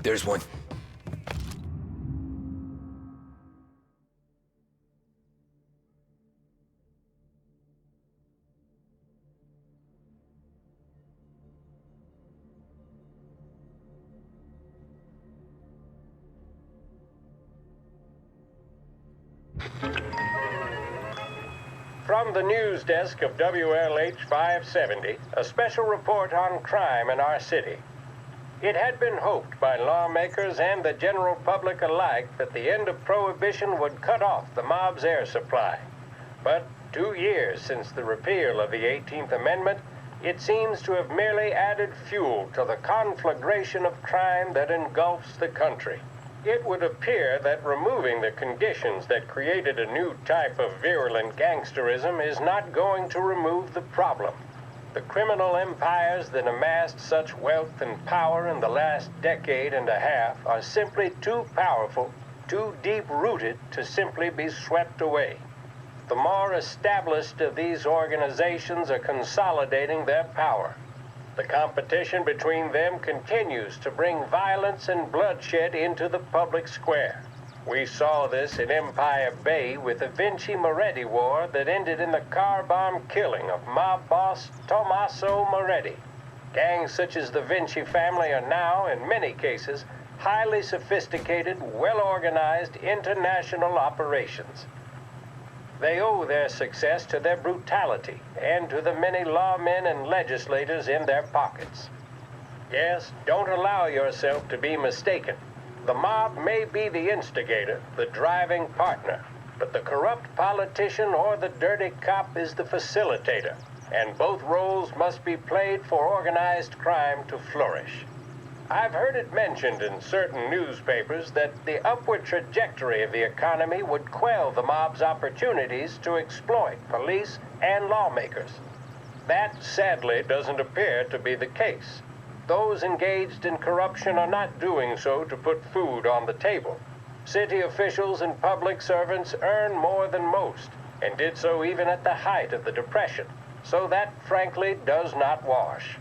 There's one. From the news desk of WLH 570, a special report on crime in our city. It had been hoped by lawmakers and the general public alike that the end of Prohibition would cut off the mob's air supply. But 2 years since the repeal of the 18th Amendment, it seems to have merely added fuel to the conflagration of crime that engulfs the country. It would appear that removing the conditions that created a new type of virulent gangsterism is not going to remove the problem. The criminal empires that amassed such wealth and power in the last decade and a half are simply too powerful, too deep-rooted to simply be swept away. The more established of these organizations are consolidating their power. The competition between them continues to bring violence and bloodshed into the public square. We saw this in Empire Bay with the Vinci-Moretti war that ended in the car bomb killing of mob boss Tomaso Moretti. Gangs such as the Vinci family are now, in many cases, highly sophisticated, well-organized international operations. They owe their success to their brutality and to the many lawmen and legislators in their pockets. Yes, don't allow yourself to be mistaken. The mob may be the instigator, the driving partner, but the corrupt politician or the dirty cop is the facilitator, and both roles must be played for organized crime to flourish. I've heard it mentioned in certain newspapers that the upward trajectory of the economy would quell the mob's opportunities to exploit police and lawmakers. That, sadly, doesn't appear to be the case. Those engaged in corruption are not doing so to put food on the table. City officials and public servants earn more than most, and did so even at the height of the Depression. So that, frankly, does not wash.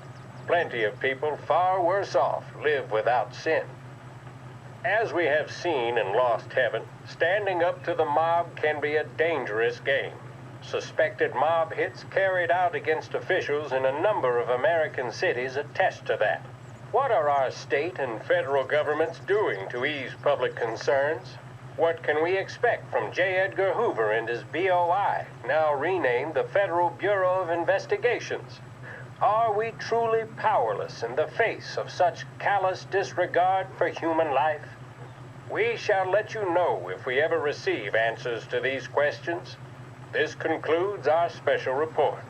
Plenty of people far worse off live without sin. As we have seen in Lost Heaven, standing up to the mob can be a dangerous game. Suspected mob hits carried out against officials in a number of American cities attest to that. What are our state and federal governments doing to ease public concerns? What can we expect from J. Edgar Hoover and his BOI, now renamed the Federal Bureau of Investigations? Are we truly powerless in the face of such callous disregard for human life? We shall let you know if we ever receive answers to these questions. This concludes our special report.